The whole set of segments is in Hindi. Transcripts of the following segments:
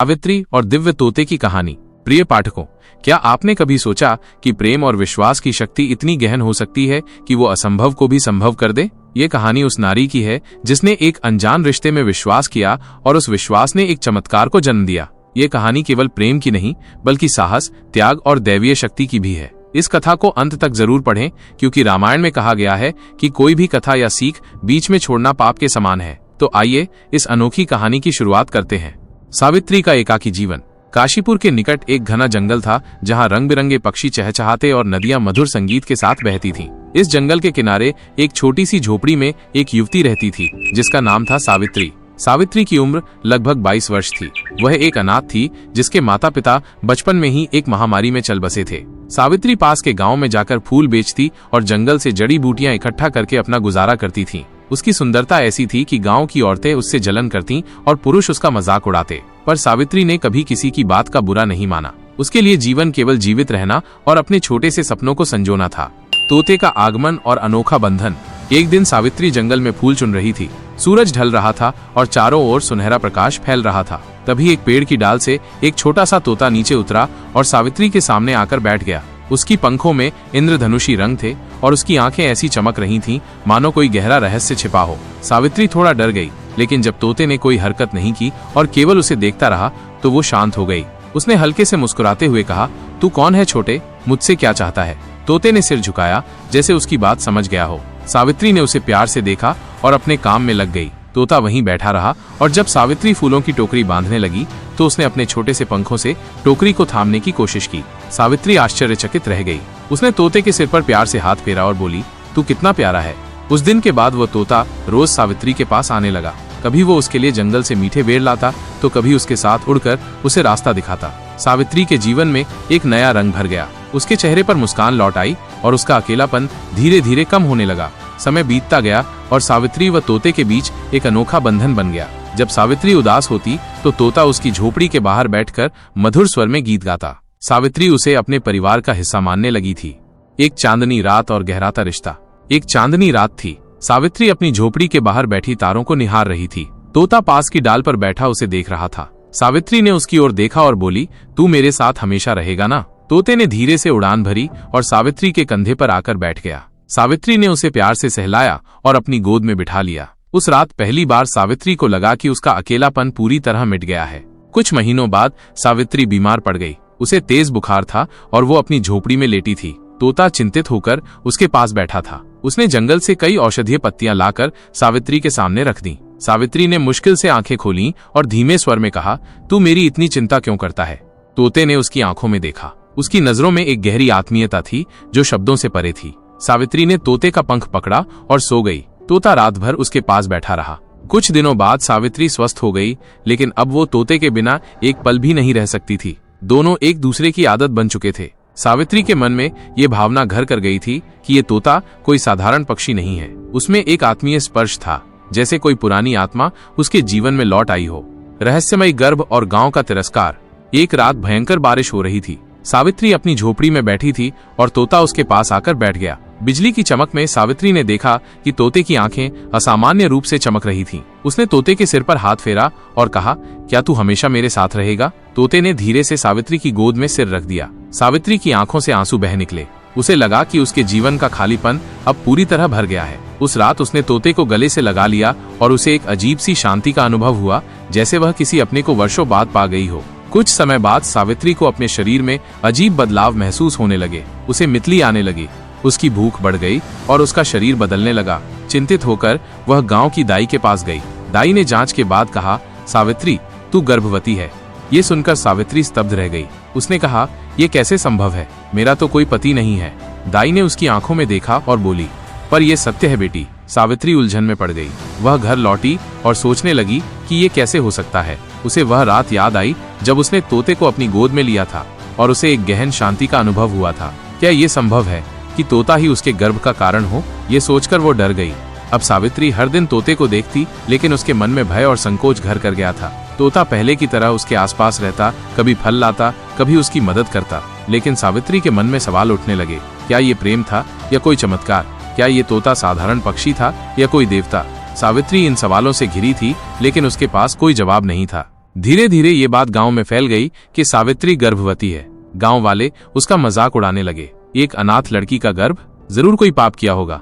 सावित्री और दिव्य तोते की कहानी। प्रिय पाठकों, क्या आपने कभी सोचा कि प्रेम और विश्वास की शक्ति इतनी गहन हो सकती है कि वो असंभव को भी संभव कर दे? ये कहानी उस नारी की है जिसने एक अनजान रिश्ते में विश्वास किया और उस विश्वास ने एक चमत्कार को जन्म दिया। ये कहानी केवल प्रेम की नहीं बल्कि साहस, त्याग और दैवीय शक्ति की भी है। इस कथा को अंत तक जरूर पढ़ें, क्योंकि रामायण में कहा गया है कि कोई भी कथा या सीख बीच में छोड़ना पाप के समान है। तो आइए इस अनोखी कहानी की शुरुआत करते हैं। सावित्री का एकाकी जीवन। काशीपुर के निकट एक घना जंगल था जहां रंग बिरंगे पक्षी चहचहाते और नदियां मधुर संगीत के साथ बहती थीं। इस जंगल के किनारे एक छोटी सी झोपड़ी में एक युवती रहती थी जिसका नाम था सावित्री। सावित्री की उम्र लगभग 22 वर्ष थी। वह एक अनाथ थी जिसके माता पिता बचपन में ही एक महामारी में चल बसे थे। सावित्री पास के गांव में जाकर फूल बेचती और जंगल से जड़ी बूटियां इकट्ठा करके अपना गुजारा करती थीं। उसकी सुंदरता ऐसी थी कि गांव की औरतें उससे जलन करतीं और पुरुष उसका मजाक उड़ाते, पर सावित्री ने कभी किसी की बात का बुरा नहीं माना। उसके लिए जीवन केवल जीवित रहना और अपने छोटे से सपनों को संजोना था। तोते का आगमन और अनोखा बंधन। एक दिन सावित्री जंगल में फूल चुन रही थी। सूरज ढल रहा था और चारों ओर सुनहरा प्रकाश फैल रहा था। तभी एक पेड़ की डाल से एक छोटा सा तोता नीचे उतरा और सावित्री के सामने आकर बैठ गया। उसकी पंखों में इंद्रधनुषी रंग थे और उसकी आंखें ऐसी चमक रही थीं मानो कोई गहरा रहस्य छिपा हो। सावित्री थोड़ा डर गई, लेकिन जब तोते ने कोई हरकत नहीं की और केवल उसे देखता रहा तो वो शांत हो गई। उसने हल्के से मुस्कुराते हुए कहा, तू कौन है छोटे, मुझसे क्या चाहता है? तोते ने सिर झुकाया जैसे उसकी बात समझ गया हो। सावित्री ने उसे प्यार से देखा और अपने काम में लग गई। तोता वहीं बैठा रहा और जब सावित्री फूलों की टोकरी बांधने लगी तो उसने अपने छोटे से पंखों से टोकरी को थामने की कोशिश की। सावित्री आश्चर्यचकित रह गई। उसने तोते के सिर पर प्यार से हाथ फेरा और बोली, तू कितना प्यारा है। उस दिन के बाद वो तोता रोज सावित्री के पास आने लगा। कभी वो उसके लिए जंगल से मीठे बेर लाता तो कभी उसके साथ उड़कर उसे रास्ता दिखाता। सावित्री के जीवन में एक नया रंग भर गया। उसके चेहरे पर मुस्कान लौट आई और उसका अकेलापन धीरे धीरे कम होने लगा। समय बीतता गया और सावित्री व तोते के बीच एक अनोखा बंधन बन गया। जब सावित्री उदास होती तो तोता उसकी झोपड़ी के बाहर बैठकर मधुर स्वर में गीत गाता। सावित्री उसे अपने परिवार का हिस्सा मानने लगी थी। एक चांदनी रात और गहराता रिश्ता। एक चांदनी रात थी। सावित्री अपनी झोपड़ी के बाहर बैठी तारों को निहार रही थी। तोता पास की डाल पर बैठा उसे देख रहा था। सावित्री ने उसकी ओर देखा और बोली, तू मेरे साथ हमेशा रहेगा ना? तोते ने धीरे से उड़ान भरी और सावित्री के कंधे पर आकर बैठ गया। सावित्री ने उसे प्यार से सहलाया और अपनी गोद में बिठा लिया। उस रात पहली बार सावित्री को लगा कि उसका अकेलापन पूरी तरह मिट गया है। कुछ महीनों बाद सावित्री बीमार पड़ गई। उसे तेज बुखार था और वो अपनी झोपड़ी में लेटी थी। तोता चिंतित होकर उसके पास बैठा था। उसने जंगल से कई औषधीय पत्तियां लाकर सावित्री के सामने रख दी। सावित्री ने मुश्किल से आंखें खोली और धीमे स्वर में कहा, तू मेरी इतनी चिंता क्यों करता है? तोते ने उसकी आंखों में देखा। उसकी नजरों में एक गहरी आत्मीयता थी जो शब्दों से परे थी। सावित्री ने तोते का पंख पकड़ा और सो गई। तोता रात भर उसके पास बैठा रहा। कुछ दिनों बाद सावित्री स्वस्थ हो गई, लेकिन अब वो तोते के बिना एक पल भी नहीं रह सकती थी। दोनों एक दूसरे की आदत बन चुके थे। सावित्री के मन में ये भावना घर कर गई थी कि ये तोता कोई साधारण पक्षी नहीं है। उसमें एक आत्मीय स्पर्श था, जैसे कोई पुरानी आत्मा उसके जीवन में लौट आई हो। रहस्यमयी गर्भ और गांव का तिरस्कार। एक रात भयंकर बारिश हो रही थी। सावित्री अपनी झोपड़ी में बैठी थी और तोता उसके पास आकर बैठ गया। बिजली की चमक में सावित्री ने देखा कि तोते की आंखें असामान्य रूप से चमक रही थीं। उसने तोते के सिर पर हाथ फेरा और कहा, क्या तू हमेशा मेरे साथ रहेगा? तोते ने धीरे से सावित्री की गोद में सिर रख दिया। सावित्री की आंखों से आंसू बह निकले। उसे लगा कि उसके जीवन का खालीपन अब पूरी तरह भर गया है। उस रात उसने तोते को गले से लगा लिया और उसे एक अजीब सी शांति का अनुभव हुआ, जैसे वह किसी अपने को वर्षों बाद पा गई हो। कुछ समय बाद सावित्री को अपने शरीर में अजीब बदलाव महसूस होने लगे। उसे मितली आने लगी। उसकी भूख बढ़ गई और उसका शरीर बदलने लगा। चिंतित होकर वह गांव की दाई के पास गई। दाई ने जांच के बाद कहा, सावित्री, तू गर्भवती है। ये सुनकर सावित्री स्तब्ध रह गई। उसने कहा, ये कैसे संभव है? मेरा तो कोई पति नहीं है। दाई ने उसकी आंखों में देखा और बोली, पर यह सत्य है बेटी। सावित्री उलझन में पड़ गई। वह घर लौटी और सोचने लगी कि ये कैसे हो सकता है। उसे वह रात याद आई जब उसने तोते को अपनी गोद में लिया था और उसे एक गहन शांति का अनुभव हुआ था। क्या ये संभव है कि तोता ही उसके गर्भ का कारण हो? ये सोचकर वो डर गई। अब सावित्री हर दिन तोते को देखती, लेकिन उसके मन में भय और संकोच घर कर गया था। तोता पहले की तरह उसके आसपास रहता, कभी फल लाता, कभी उसकी मदद करता, लेकिन सावित्री के मन में सवाल उठने लगे। क्या ये प्रेम था या कोई चमत्कार? क्या ये तोता साधारण पक्षी था या कोई देवता? सावित्री इन सवालों से घिरी थी, लेकिन उसके पास कोई जवाब नहीं था। धीरे धीरे ये बात गांव में फैल गई कि सावित्री गर्भवती है। गांव वाले उसका मजाक उड़ाने लगे। एक अनाथ लड़की का गर्भ, जरूर कोई पाप किया होगा।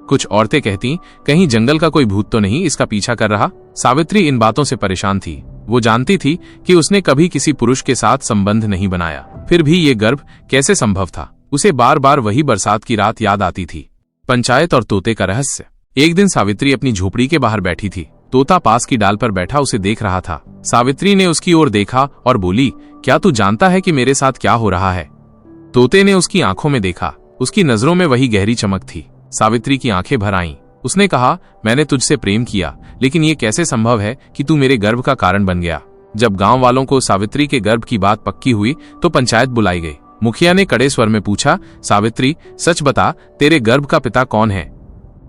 कुछ औरतें कहती, कहीं जंगल का कोई भूत तो नहीं इसका पीछा कर रहा। सावित्री इन बातों से परेशान थी। वो जानती थी कि उसने कभी किसी पुरुष के साथ संबंध नहीं बनाया, फिर भी ये गर्भ कैसे संभव था। उसे बार बार वही बरसात की रात याद आती थी। पंचायत और तोते का रहस्य। एक दिन सावित्री अपनी झोपड़ी के बाहर बैठी थी। तोता पास की डाल पर बैठा उसे देख रहा था। सावित्री ने उसकी ओर देखा और बोली, क्या तू जानता है कि मेरे साथ क्या हो रहा है? तोते ने उसकी आंखों में देखा। उसकी नजरों में वही गहरी चमक थी। सावित्री की आंखें भर आईं। उसने कहा, मैंने तुझसे प्रेम किया, लेकिन ये कैसे संभव है कि तू मेरे गर्भ का कारण बन गया। जब गांव वालों को सावित्री के गर्भ की बात पक्की हुई तो पंचायत बुलाई गई। मुखिया ने कड़े स्वर में पूछा, सावित्री सच बता, तेरे गर्भ का पिता कौन है?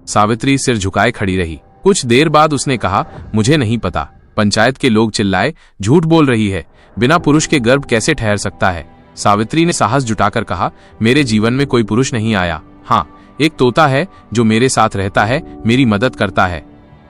सावित्री सिर झुकाए खड़ी रही। कुछ देर बाद उसने कहा, मुझे नहीं पता। पंचायत के लोग चिल्लाए, झूठ बोल रही है, बिना पुरुष के गर्भ कैसे ठहर सकता है? सावित्री ने साहस जुटाकर कहा, मेरे जीवन में कोई पुरुष नहीं आया। हाँ, एक तोता है जो मेरे साथ रहता है, मेरी मदद करता है।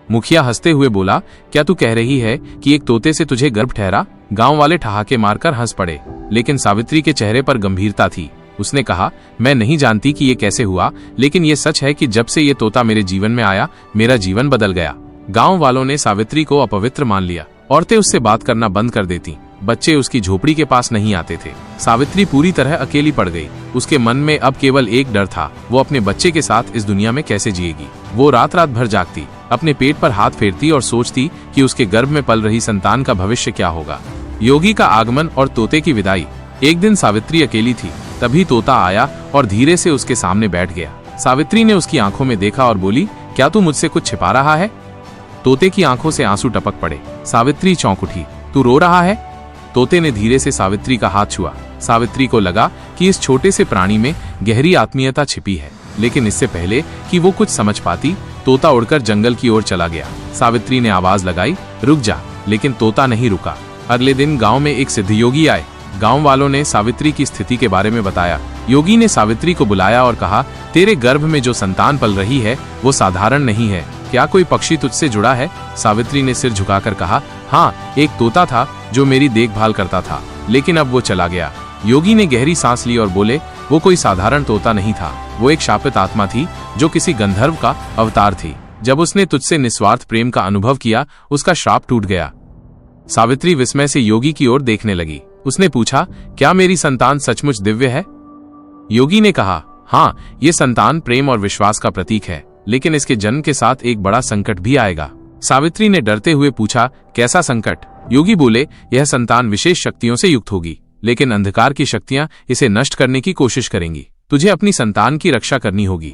मुखिया हंसते हुए बोला, क्या तू कह रही है कि एक तोते से तुझे गर्भ ठहरा? गांव वाले ठहाके मारकर हंस पड़े, लेकिन सावित्री के चेहरे पर गंभीरता थी। उसने कहा, मैं नहीं जानती कि ये कैसे हुआ, लेकिन ये सच है कि जब से ये तोता मेरे जीवन में आया, मेरा जीवन बदल गया। गांव वालों ने सावित्री को अपवित्र मान लिया। औरतें उससे बात करना बंद कर देती। बच्चे उसकी झोपड़ी के पास नहीं आते थे। सावित्री पूरी तरह अकेली पड़ गई। उसके मन में अब केवल एक डर था, वो अपने बच्चे के साथ इस दुनिया में कैसे जिएगी। वो रात रात भर जागती, अपने पेट पर हाथ फेरती और सोचती कि उसके गर्भ में पल रही संतान का भविष्य क्या होगा। योगी का आगमन और तोते की विदाई। एक दिन सावित्री अकेली थी, तभी तोता आया और धीरे से उसके सामने बैठ गया। सावित्री ने उसकी आंखों में देखा और बोली, क्या तू मुझसे कुछ छिपा रहा है? तोते की आंखों से आंसू टपक पड़े। सावित्री चौंक उठी। तू रो रहा है? तोते ने धीरे से सावित्री का हाथ छुआ। सावित्री को लगा कि इस छोटे से प्राणी में गहरी आत्मीयता छिपी है, लेकिन इससे पहले कि वो कुछ समझ पाती, तोता उड़कर जंगल की ओर चला गया। सावित्री ने आवाज लगाई, रुक जा, लेकिन तोता नहीं रुका। अगले दिन गांव में एक सिद्ध योगी आए। गांव वालों ने सावित्री की स्थिति के बारे में बताया। योगी ने सावित्री को बुलाया और कहा, तेरे गर्भ में जो संतान पल रही है वो साधारण नहीं है। क्या कोई पक्षी तुझसे जुड़ा है? सावित्री ने सिर झुकाकर कहा, हाँ, एक तोता था जो मेरी देखभाल करता था, लेकिन अब वो चला गया। योगी ने गहरी सांस ली और बोले, वो कोई साधारण तोता नहीं था, वो एक शापित आत्मा थी जो किसी गंधर्व का अवतार थी। जब उसने तुझसे निस्वार्थ प्रेम का अनुभव किया, उसका श्राप टूट गया। सावित्री विस्मय से योगी की ओर देखने लगी। उसने पूछा, क्या मेरी संतान सचमुच दिव्य है? योगी ने कहा, हाँ, ये संतान प्रेम और विश्वास का प्रतीक है, लेकिन इसके जन्म के साथ एक बड़ा संकट भी आएगा। सावित्री ने डरते हुए पूछा, कैसा संकट? योगी बोले, यह संतान विशेष शक्तियों से युक्त होगी, लेकिन अंधकार की शक्तियां इसे नष्ट करने की कोशिश करेंगी। तुझे अपनी संतान की रक्षा करनी होगी।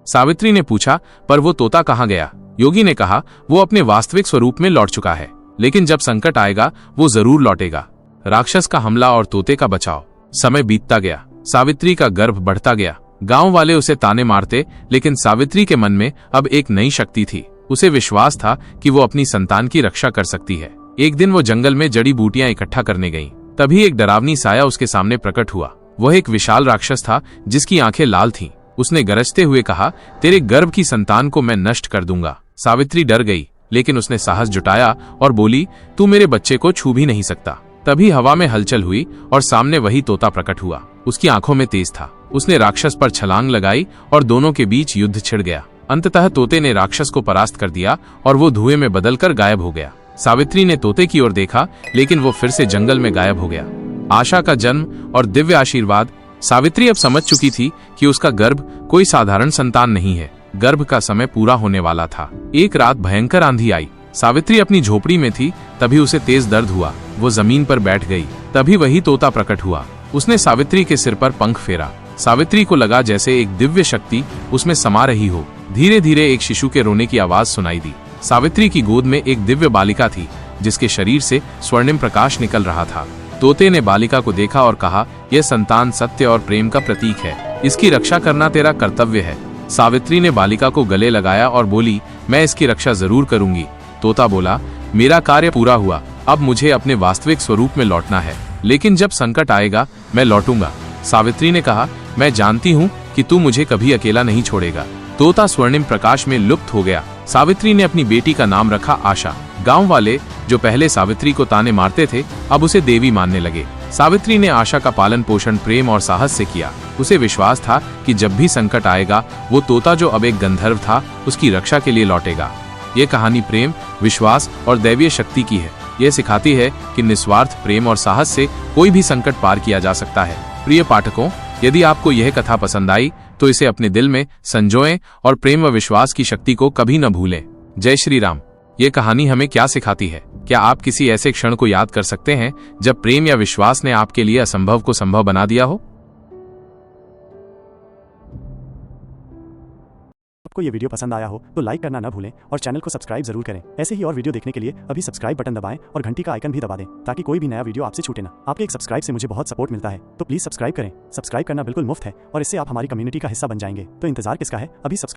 सावित्री ने पूछा, पर वो तोता कहाँ गया? योगी ने कहा, वो अपने वास्तविक स्वरूप में लौट चुका है, लेकिन जब संकट आएगा वो जरूर लौटेगा। राक्षस का हमला और तोते का बचाव। समय बीतता गया। सावित्री का गर्भ बढ़ता गया। गांव वाले उसे ताने मारते, लेकिन सावित्री के मन में अब एक नई शक्ति थी। उसे विश्वास था कि वो अपनी संतान की रक्षा कर सकती है। एक दिन वो जंगल में जड़ी बूटियां इकट्ठा करने गई। तभी एक डरावनी साया उसके सामने प्रकट हुआ। वह एक विशाल राक्षस था जिसकी आंखें लाल थीं। उसने गरजते हुए कहा, तेरे गर्भ की संतान को मैं नष्ट कर दूंगा। सावित्री डर गई, लेकिन उसने साहस जुटाया और बोली, तू मेरे बच्चे को छू भी नहीं सकता। तभी हवा में हलचल हुई और सामने वही तोता प्रकट हुआ। उसकी आंखों में तेज था। उसने राक्षस पर छलांग लगाई और दोनों के बीच युद्ध छिड़ गया। अंततः तोते ने राक्षस को परास्त कर दिया और वो धुएं में बदलकर गायब हो गया। सावित्री ने तोते की ओर देखा, लेकिन वो फिर से जंगल में गायब हो गया। आशा का जन्म और दिव्य आशीर्वाद। सावित्री अब समझ चुकी थी कि उसका गर्भ कोई साधारण संतान नहीं है। गर्भ का समय पूरा होने वाला था। एक रात भयंकर आंधी आई। सावित्री अपनी झोपड़ी में थी, तभी उसे तेज दर्द हुआ। वो जमीन पर बैठ गई। तभी वही तोता प्रकट हुआ। उसने सावित्री के सिर पर पंख फेरा। सावित्री को लगा जैसे एक दिव्य शक्ति उसमें समा रही हो। धीरे धीरे एक शिशु के रोने की आवाज सुनाई दी। सावित्री की गोद में एक दिव्य बालिका थी, जिसके शरीर से स्वर्णिम प्रकाश निकल रहा था। तोते ने बालिका को देखा और कहा, यह संतान सत्य और प्रेम का प्रतीक है। इसकी रक्षा करना तेरा कर्तव्य है। सावित्री ने बालिका को गले लगाया और बोली, मैं इसकी रक्षा जरूर करूंगी। तोता बोला, मेरा कार्य पूरा हुआ, अब मुझे अपने वास्तविक स्वरूप में लौटना है, लेकिन जब संकट आएगा मैं लौटूंगा। सावित्री ने कहा, मैं जानती हूँ कि तू मुझे कभी अकेला नहीं छोड़ेगा। तोता स्वर्णिम प्रकाश में लुप्त हो गया। सावित्री ने अपनी बेटी का नाम रखा आशा। गांव वाले जो पहले सावित्री को ताने मारते थे, अब उसे देवी मानने लगे। सावित्री ने आशा का पालन पोषण प्रेम और साहस से किया। उसे विश्वास था कि जब भी संकट आएगा, वो तोता जो अब एक गंधर्व था, उसकी रक्षा के लिए लौटेगा। ये कहानी प्रेम, विश्वास और दैवीय शक्ति की है। यह सिखाती है कि निस्वार्थ प्रेम और साहस से कोई भी संकट पार किया जा सकता है। प्रिय पाठकों, यदि आपको यह कथा पसंद आई तो इसे अपने दिल में संजोएं और प्रेम व विश्वास की शक्ति को कभी न भूलें। जय श्री राम। ये कहानी हमें क्या सिखाती है? क्या आप किसी ऐसे क्षण को याद कर सकते हैं जब प्रेम या विश्वास ने आपके लिए असंभव को संभव बना दिया हो? आपको ये वीडियो पसंद आया हो तो लाइक करना न भूलें और चैनल को सब्सक्राइब जरूर करें। ऐसे ही और वीडियो देखने के लिए अभी सब्सक्राइब बटन दबाएं और घंटी का आइकन भी दबा दें ताकि कोई भी नया वीडियो आपसे छूटे ना। आपके एक सब्सक्राइब से मुझे बहुत सपोर्ट मिलता है, तो प्लीज सब्सक्राइब करें। सब्सक्राइब करना बिल्कुल मुफ्त है और इससे आप हमारी कम्युनिटी का हिस्सा बन जाएंगे। तो इंतजार किसका है, अभी सब्सक्राइब